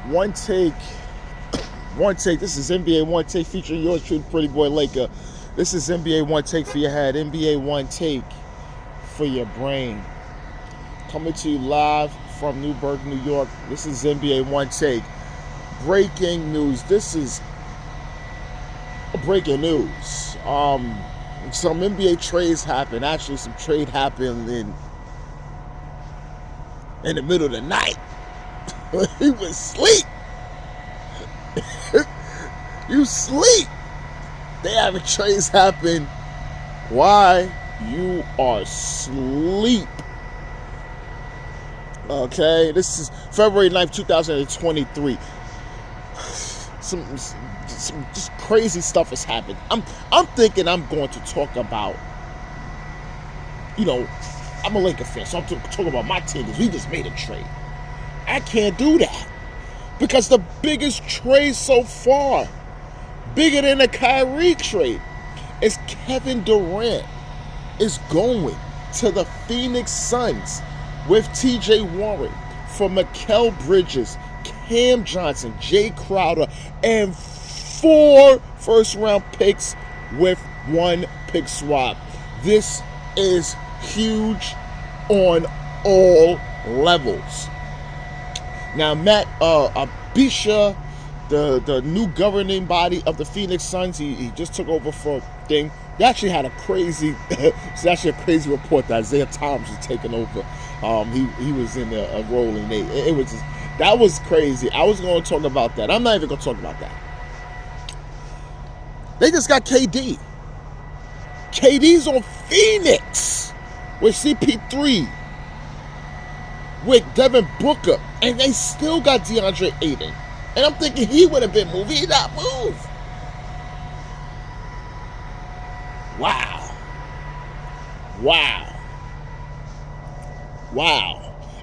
One take. One take. This is NBA One Take featuring yours truly, Pretty Boy Laker. This is NBA One Take for your head. NBA One Take for your brain. Coming to you live from Newburgh, New York. This is NBA One Take. Breaking news. This is breaking news. Some NBA trades happened. Actually, some trade happened in the middle of the night. He was asleep. You sleep. They having trades happen. Why? You are asleep. Okay, this is February 9th, 2023. Some just crazy stuff has happened. I'm thinking I'm going to talk about, I'm a Laker fan, so I'm talking about my team because we just made a trade. I can't do that because the biggest trade so far, bigger than the Kyrie trade, is Kevin Durant is going to the Phoenix Suns with T.J. Warren for Mikal Bridges, Cam Johnson, Jay Crowder, and 4 first-round picks with 1 pick swap. This is huge on all levels. Now, Matt Abisha, the new governing body of the Phoenix Suns, he just took over for thing. They actually had a crazy, it's actually a crazy report that Isaiah Thomas was taking over. He was in a role in it was just, that was crazy. I was going to talk about that. I'm not even going to talk about that. They just got KD. KD's on Phoenix with CP3, with Devin Booker, and they still got DeAndre Ayton. And I'm thinking he would have been moved. He not moved. Wow.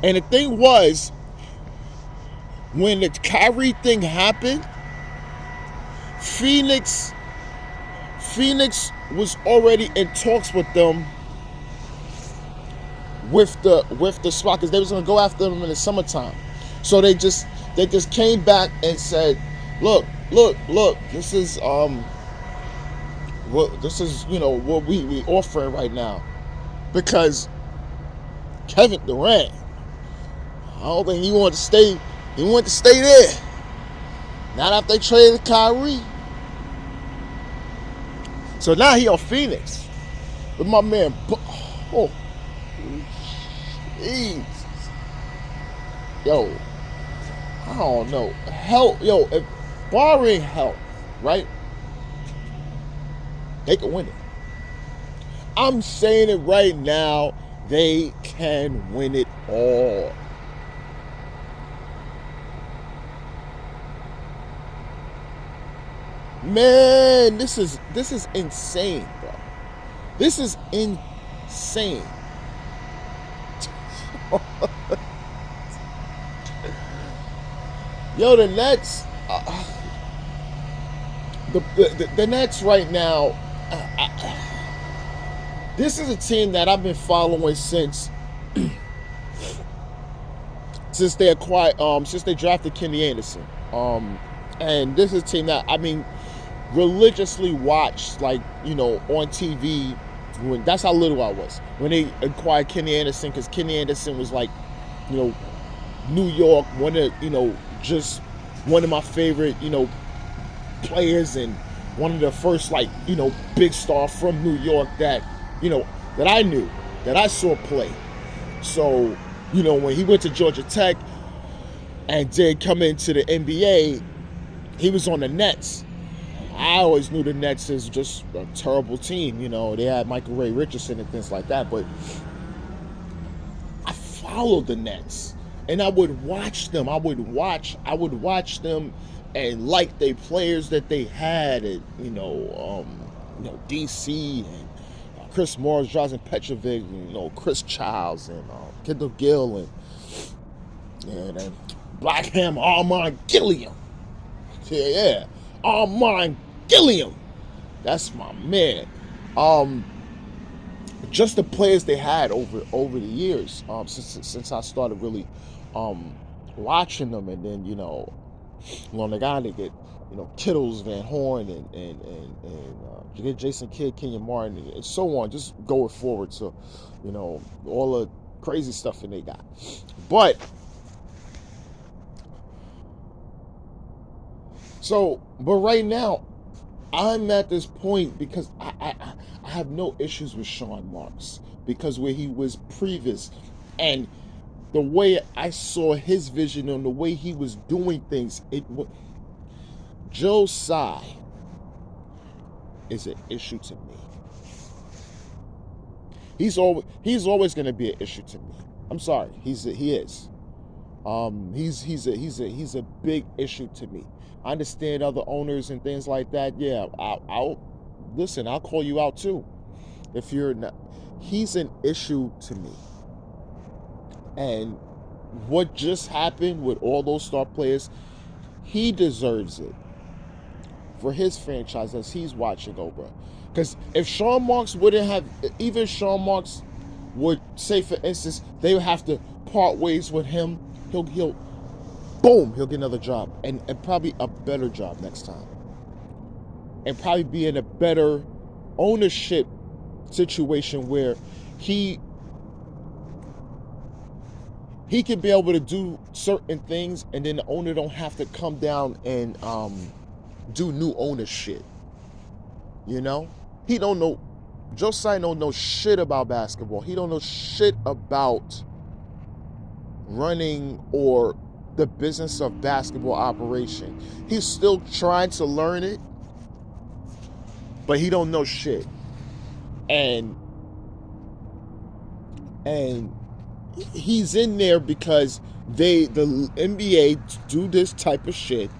And the thing was, when the Kyrie thing happened, Phoenix was already in talks with them with the spot because they was gonna go after them in the summertime. So they just came back and said, look, this is what we offering right now, because Kevin Durant, I don't think he wanted to stay. He wanted to stay there. Not after they traded Kyrie. So now he on Phoenix with my man. Oh, Jesus. Yo, I don't know. If barring health, right? They can win it. I'm saying it right now. They can win it all. Man, this is insane, bro. This is insane. Yo, the Nets, the Nets right now. This is a team that I've been following since they acquired, since they drafted Kenny Anderson. And this is a team that religiously watched, on TV. That's how little I was when they acquired Kenny Anderson, because Kenny Anderson was New York, just one of my favorite, players, and one of the first big star from New York that that I knew, that I saw play. So when he went to Georgia Tech and did come into the NBA, he was on the Nets. I always knew the Nets is just a terrible team. They had Michael Ray Richardson and things like that. But I followed the Nets, and I would watch them. I would watch them and like they players that they had, and DC and Chris Morris, Drazen Petrovic, Chris Childs and Kendall Gill and Black Hammer, Armand Gilliam. Yeah. Armand Gilliam. That's my man. Just the players they had over the years, since I started really watching them, and then Along the guy, they get, Kittles, Van Horn, and you get Jason Kidd, Kenyon Martin, and so on. Just going forward to, all the crazy stuff that they got. But right now, I'm at this point because I have no issues with Sean Marks because where he was previous and the way I saw his vision and the way he was doing things, Joe Tsai is an issue to me. He's always going to be an issue to me. I'm sorry, he is. He's a big issue to me. I understand other owners and things like that. Yeah, I'll listen. I'll call you out too. If you're not, he's an issue to me. And what just happened with all those star players, he deserves it for his franchise as he's watching over. Because if Sean Marks wouldn't have, even Sean Marks would say, for instance, they would have to part ways with him, he'll get another job and probably a better job next time. And probably be in a better ownership situation where he can be able to do certain things and then the owner don't have to come down and do new owner shit. He don't know, Joe Tsai don't know shit about basketball. He don't know shit about running or the business of basketball operation. He's still trying to learn it, but he don't know shit. And he's in there because the NBA do this type of shit.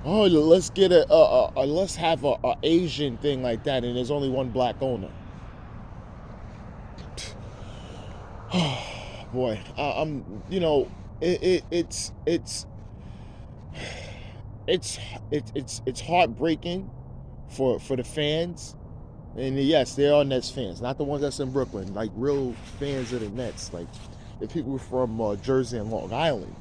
Let's get let's have a Asian thing like that, and there's only one black owner. Boy, it's heartbreaking for the fans. And yes, they are Nets fans, not the ones that's in Brooklyn, like real fans of the Nets, like the people from Jersey and Long Island,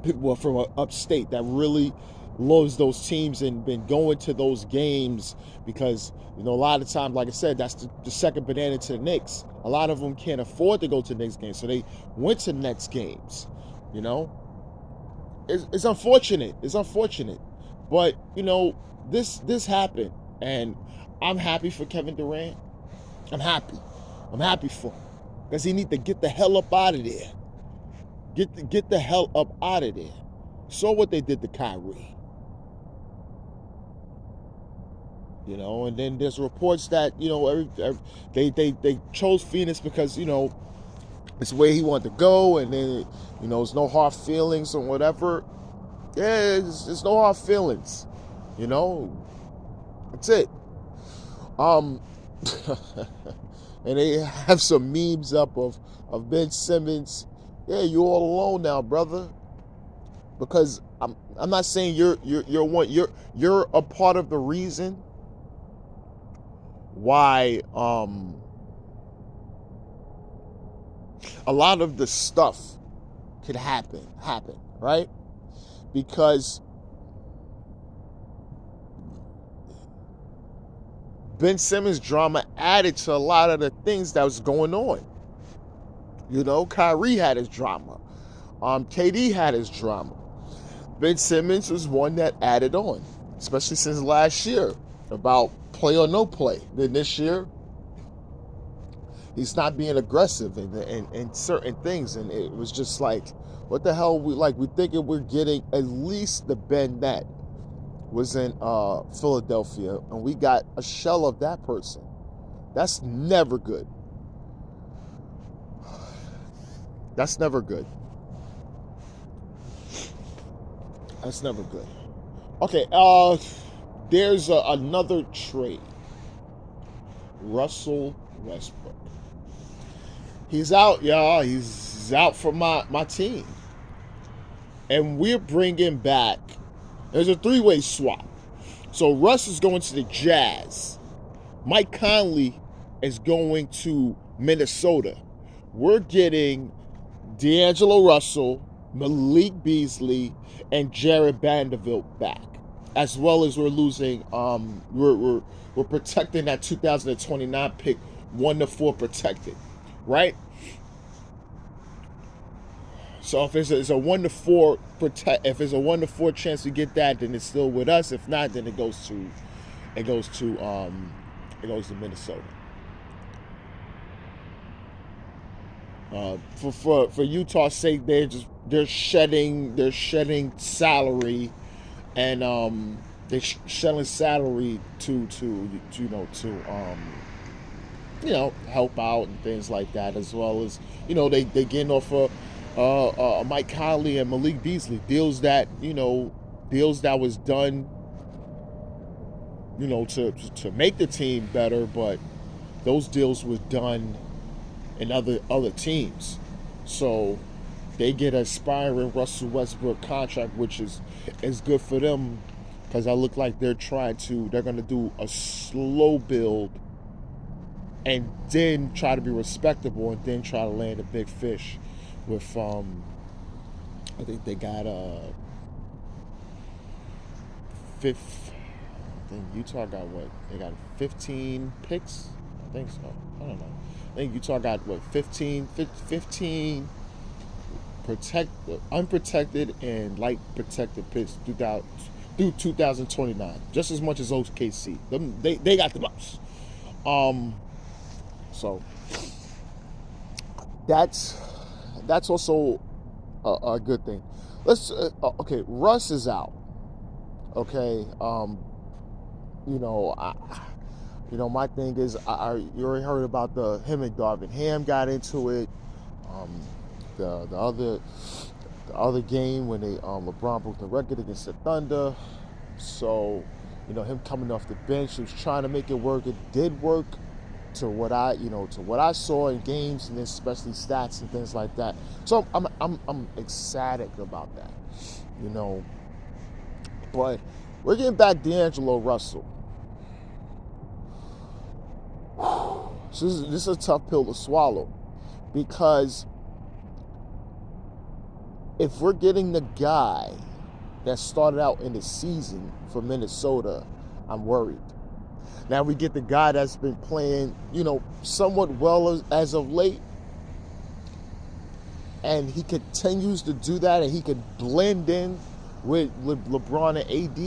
people from upstate that really loves those teams and been going to those games because, a lot of times, like I said, that's the second banana to the Knicks. A lot of them can't afford to go to Knicks games, so they went to Nets games, It's unfortunate. It's unfortunate. But, this happened, and I'm happy for Kevin Durant. I'm happy for him because he need to get the hell up out of there. Get the hell up out of there. Saw what they did to Kyrie. And then there's reports that, they chose Phoenix because, it's where he wanted to go, and then, there's no hard feelings or whatever. Yeah, there's no hard feelings. That's it. And they have some memes up of Ben Simmons. Yeah, you're all alone now, brother. Because I'm not saying you're a part of the reason why a lot of the stuff could happen, right? Because Ben Simmons' drama added to a lot of the things that was going on. Kyrie had his drama. KD had his drama. Ben Simmons was one that added on, especially since last year, about play or no play. Then this year, he's not being aggressive in certain things. And it was just like, what the hell? We thinking we're getting at least the Ben that was in Philadelphia, and we got a shell of that person. That's never good. That's never good. That's never good. Okay, there's another trade. Russell Westbrook. He's out, y'all. He's out for my team. And we're bringing back, there's a three-way swap. So Russ is going to the Jazz. Mike Conley is going to Minnesota. We're getting D'Angelo Russell, Malik Beasley, and Jared Vanderbilt back, as well as we're losing. We're protecting that 2029 pick, 1-4 protected, right? So if it's a 1-4 protect, if it's a 1-4 chance we get that, then it's still with us. If not, then it goes to Minnesota. For Utah's sake, they're shedding salary, and they're shedding salary to help out and things like that, as well as they getting off Mike Conley and Malik Beasley, deals that was done to make the team better, but those deals were done in other teams. So they get an aspiring Russell Westbrook contract, which is good for them, because I look like they're going to do a slow build and then try to be respectable and then try to land a big fish with I think they got fifth. I think Utah got what? They got 15 picks? I think so. I don't know. I think Utah got what, 15 unprotected and light protected picks through 2029, just as much as OKC. They got the most. So that's also a good thing. Okay, Russ is out. Okay, my thing is, you already heard about him and Darvin Ham got into it. The other game when LeBron broke the record against the Thunder. So, him coming off the bench, he was trying to make it work. It did work to what I saw in games, and especially stats and things like that. So I'm ecstatic about that. But we're getting back D'Angelo Russell. So this is a tough pill to swallow, because if we're getting the guy that started out in the season for Minnesota, I'm worried. Now we get the guy that's been playing, somewhat well as of late, and he continues to do that, and he could blend in with LeBron and AD,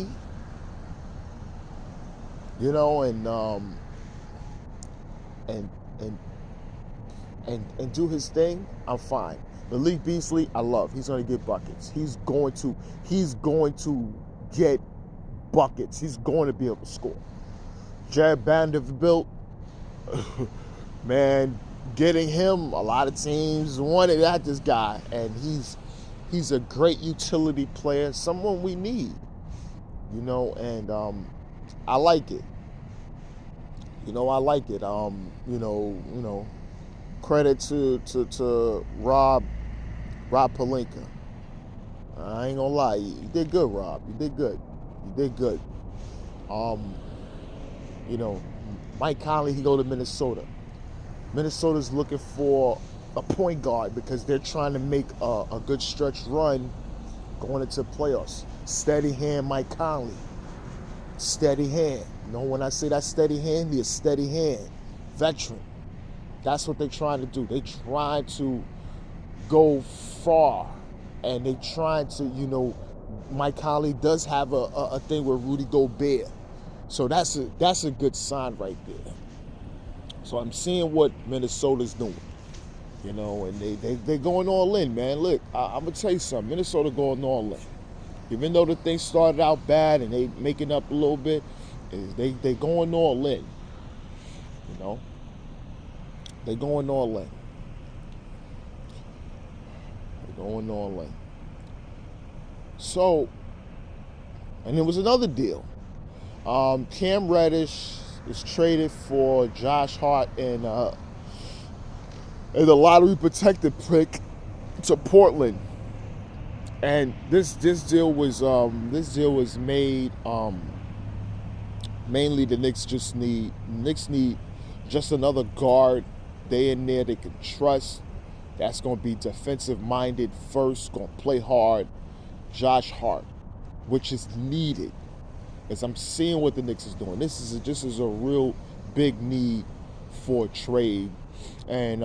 and do his thing. I'm fine. Malik Beasley, I love. He's going to get buckets. He's going to get buckets. He's going to be able to score. Jared Vanderbilt, man, getting him, a lot of teams wanted at this guy, and he's a great utility player, someone we need, and I like it. I like it. Credit to Rob Pelinka. I ain't gonna lie, you did good, Rob. You did good. Mike Conley, he go to Minnesota. Minnesota's looking for a point guard because they're trying to make a good stretch run going into playoffs. Steady hand, Mike Conley. Steady hand. When I say that steady hand, he's a steady hand. Veteran. That's what they're trying to do. They trying to go far, and they trying to, Mike Conley does have a thing with Rudy Gobert. So that's a good sign right there. So I'm seeing what Minnesota's doing, and they're going all in, man. Look, I'm gonna tell you something. Minnesota going all in. Even though the thing started out bad and they making up a little bit, they going all in. They going all in. They're going all in. So, and there was another deal. Cam Reddish is traded for Josh Hart and the lottery protected pick to Portland. And this deal was made mainly the Knicks need just another guard. They in there they can trust. that's going to be defensive-minded first, going to play hard, Josh Hart, which is needed. As I'm seeing what the Knicks is doing, this is a real big need for trade. And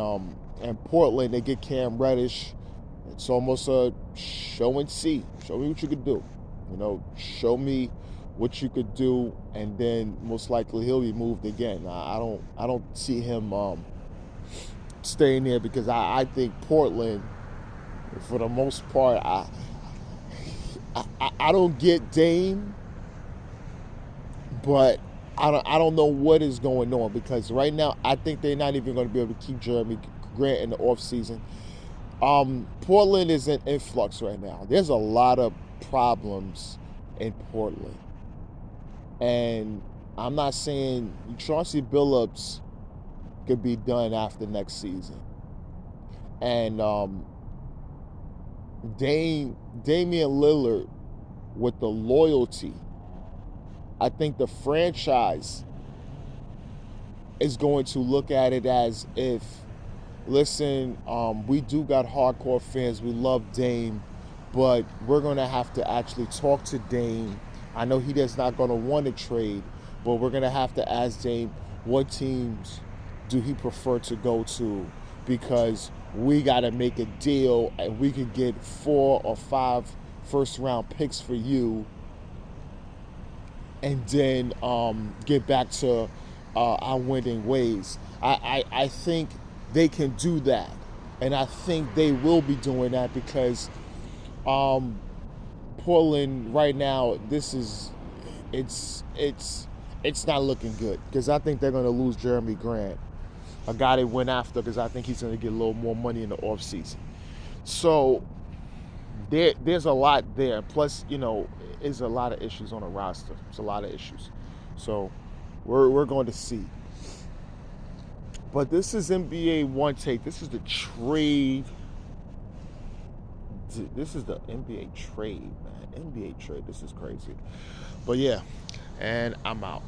Portland, they get Cam Reddish. It's almost a show and see. Show me what you could do. Show me what you could do, and then most likely he'll be moved again. I don't see him staying there, because I think Portland, for the most part, I don't get Dame, but I don't know what is going on, because right now I think they're not even going to be able to keep Jeremy Grant in the offseason. Portland is in influx right now. There's a lot of problems in Portland. And I'm not saying Chauncey Billups could be done after next season. And Damian Lillard, with the loyalty, I think the franchise is going to look at it as if, listen, we do got hardcore fans. We love Dame, but we're going to have to actually talk to Dame. I know he is not going to want to trade, but we're going to have to ask Dame what teams do he prefer to go to, because we got to make a deal and we could get 4 or 5 first-round picks for you, and then get back to our winning ways. I think they can do that, and I think they will be doing that, because Portland right now, it's not looking good, because I think they're going to lose Jeremy Grant, a guy they went after, because I think he's going to get a little more money in the offseason. So there's a lot there. Plus, there's a lot of issues on the roster. It's a lot of issues. So we're going to see. But this is NBA Onetake. This is the trade. This is the NBA trade, man. NBA trade. This is crazy. But yeah, and I'm out.